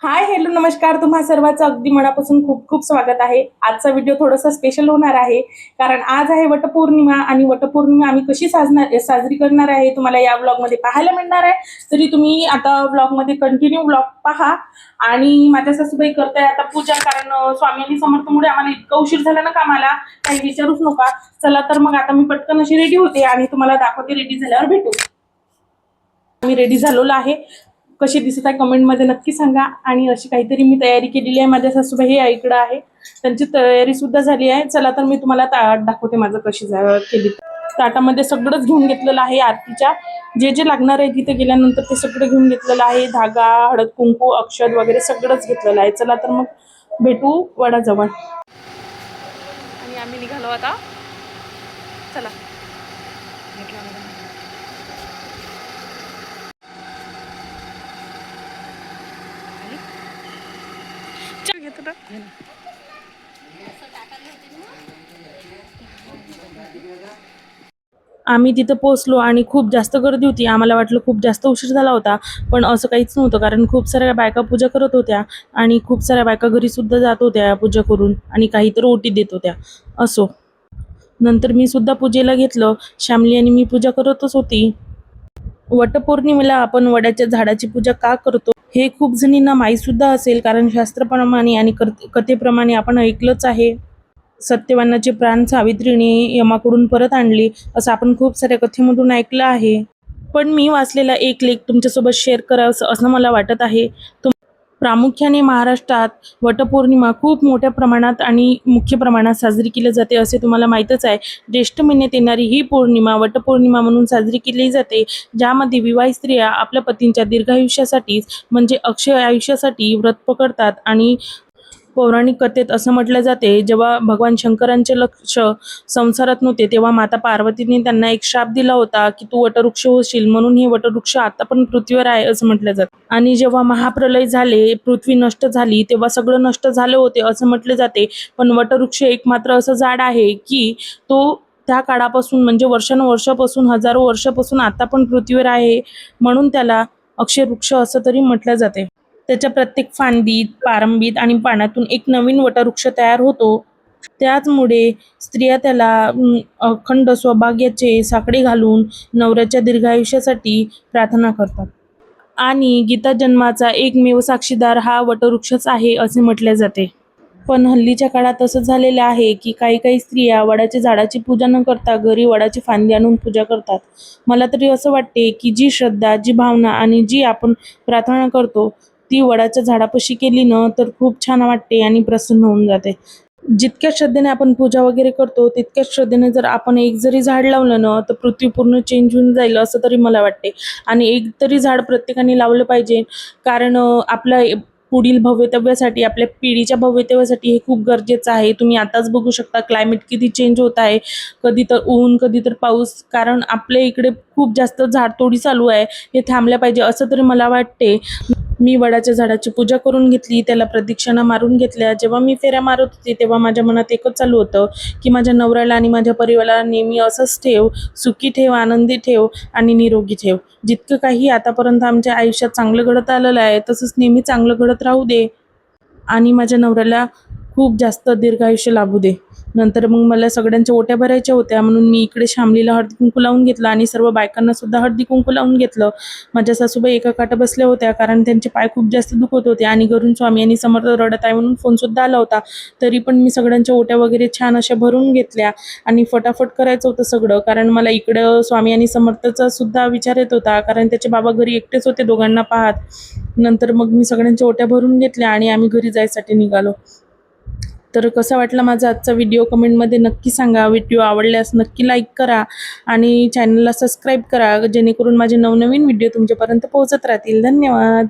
Hi hello नमस्कार, तुम्हा सर्वांचं अगदी मनापासून खूप खूप स्वागत आहे। आजचा व्हिडिओ थोडासा स्पेशल होणार आहे, कारण आज आहे वटपौर्णिमा आणि वटपौर्णिमा आम्ही कशी साजरी करणार आहे तुम्हाला या व्लॉगमध्ये पाहायला मिळणार आहे। तरी तुम्ही आता व्लॉगमध्ये कंटिन्यू व्लॉग पहा। आणि माझ्या सासूबाई करताय आता पूजा, कारण स्वामी समर्थमुळे आम्हाला इतका उशीर झाला ना कामाला, काही विचारूच नका। चला तर मग आता मी पटकन अशी रेडी होते आणि तुम्हाला दाखवते, रेडी झाल्यावर भेटू। मी रेडी झालेलो आहे, कशी दिसत आहे कमेंट मध्ये नक्की सांगा। आणि अशी काहीतरी मी तयारी केलेली आहे, माझ्या सासूबाई इकडे आहे, त्यांची तयारी सुद्धा झाली आहे। चला तर मी तुम्हाला ताट दाखवते माझं कशी केली। ताटामध्ये सगळंच घेऊन घेतलेलं आहे, आरतीच्या जे जे लागणार आहे तिथे गेल्यानंतर ते सगळं घेऊन घेतलेलं आहे। धागा, हळद कुंकू, अक्षत वगैरे सगळंच घेतलेलं आहे। चला तर मग भेटू वडाजवळ। आणि आम्ही निघालो आता, चला। आम्ही तिथे पोहोचलो आणि खूप जास्त गर्दी होती। आम्हाला वाटलं खूप जास्त उशीर झाला होता, पण असं काहीच नव्हतं, कारण खूप साऱ्या बायका पूजा करत होत्या आणि खूप साऱ्या बायका घरी सुद्धा जात होत्या पूजा करून आणि काही तर ओटी देत होत्या। असो, नंतर मी सुद्धा पूजेला घेतलं। श्यामली आणि मी पूजा करतच होती। वटपौर्णिमेला आपण वडाच्या झाडाची पूजा का करतो हे खूप जणींना माहीत सुद्धा असेल, कारण शास्त्रप्रमाणे आणि कथेप्रमाणे आपण ऐकलंच आहे। सत्यवानाचे प्राण सावित्रीने यमाकडून परत आणले असं आपण खूप साऱ्या कथेमधून ऐकलं आहे। पण मी वाचलेला एक लेख तुमच्यासोबत शेअर करावं असं मला वाटत आहे। प्रामुख्याने महाराष्ट्रात वटपौर्णिमा खूप मोठ्या प्रमाणात आणि मुख्य प्रमाणात साजरी केली जाते, असे तुम्हाला माहीतच आहे। ज्येष्ठ महिन्यात येणारी ही पौर्णिमा वटपौर्णिमा म्हणून साजरी केली जाते, ज्यामध्ये विवाहित स्त्रिया आपल्या पतींच्या दीर्घायुष्यासाठी म्हणजे अक्षय आयुष्यासाठी व्रत पकडतात। आणि पौराणिक कथेत असं म्हटलं जाते, जेव्हा भगवान शंकरांचे लक्ष संसारात नव्हते तेव्हा माता पार्वतीने त्यांना एक शाप दिला होता की तू वटवृक्ष होशील, म्हणून हे वटवृक्ष आता पण पृथ्वीवर आहे असं म्हटलं जातं। आणि जेव्हा महाप्रलय झाले, पृथ्वी नष्ट झाली, तेव्हा सगळं नष्ट झाले होते असं म्हटले जाते। पण वटवृक्ष एक मात्र असं झाड आहे की तो त्या काळापासून म्हणजे वर्षानुवर्षापासून, हजारो वर्षापासून आता पण पृथ्वीवर आहे, म्हणून त्याला अक्षय वृक्ष असं तरी म्हटलं जाते। त्याच्या प्रत्येक फांदीत, पारंबीत आणि पानातून एक नवीन वटवृक्ष तयार होतो। त्याचमुळे स्त्रिया त्याला अखंड सौभाग्याचे साकडे घालून नवऱ्याच्या दीर्घायुष्यासाठी प्रार्थना करतात। आणि गीता जन्माचा एकमेव साक्षीदार हा वटवृक्षच आहे असे म्हटले जाते। पण हल्लीच्या काळात असं झालेलं आहे की काही काही स्त्रिया वडाच्या झाडाची पूजा न करता घरी वडाची फांदी आणून पूजा करतात। मला तरी असं वाटते की जी श्रद्धा, जी भावना आणि जी आपण प्रार्थना करतो ती वडाच्या झाडापाशी केली ना तर खूप छान वाटते आणि प्रसन्न होऊन जाते। जितक्या श्रद्धेने आपण पूजा वगैरे करतो तितक्याच श्रद्धेने जर आपण एक जरी झाड लावलं ना तर पृथ्वी पूर्ण चेंज होऊन जाईल असं तरी मला वाटते। आणि एक तरी झाड प्रत्येकाने लावलं पाहिजे, कारण आपल्या पुढील भवितव्यासाठी, आपल्या पिढीच्या भवितव्यासाठी हे खूप गरजेचं आहे। तुम्ही आताच बघू शकता क्लायमेट किती चेंज होत आहे, कधी तर ऊन कधी तर पाऊस, कारण आपल्या इकडे खूप जास्त झाडतोडी चालू आहे, हे थांबल्या पाहिजे असं तरी मला वाटते। मी वडाच्या झाडाची पूजा करून घेतली, त्याला प्रदक्षिणा मारून घेतल्या। जेव्हा मी फेऱ्या मारत होते तेव्हा माझ्या मनात एकच चालू होतं की माझ्या नवऱ्याला आणि माझ्या परिवाराला नेहमी असंच ठेव, सुखी ठेव, आनंदी ठेव आणि निरोगी ठेव। जितकं काही आतापर्यंत आमच्या आयुष्यात चांगलं घडत आलेलं आहे तसंच नेहमी चांगलं घडत राहू दे आणि माझ्या नवऱ्याला खूप जास्त दीर्घायुष्य लाभू दे। नंतर मग मला सगळ्यांच्या ओट्या भरायच्या होत्या, म्हणून मी इकडे श्यामलीला हळदी कुंकू लावून घेतलं आणि सर्व बायकांना सुद्धा हळदी कुंकू लावून घेतलं। माझ्या सासूबाई एका काटा बसल्या होत्या, कारण त्यांचे पाय खूप जास्त दुखत होते आणि घरून स्वामी आणि समर्थ रडत आहे म्हणून फोन सुद्धा आला होता। तरी पण मी सगळ्यांच्या ओट्या वगैरे छान अशा भरून घेतल्या आणि फटाफट करायचं होतं सगळं, कारण मला इकडं स्वामी आणि समर्थचा सुद्धा विचार येत होता, कारण त्याचे बाबा घरी एकटेच होते दोघांना पाहत। नंतर मग मी सगळ्यांच्या ओट्या भरून घेतल्या आणि आम्ही घरी जायसाठी निघालो। तर कसा वाटला माझा आजचा व्हिडिओ कमेंटमध्ये नक्की सांगा। व्हिडिओ आवडल्यास नक्की लाईक करा आणि चॅनलला सबस्क्राईब करा, जेणेकरून माझे नवनवीन व्हिडिओ तुमच्यापर्यंत पोहोचत राहतील। धन्यवाद।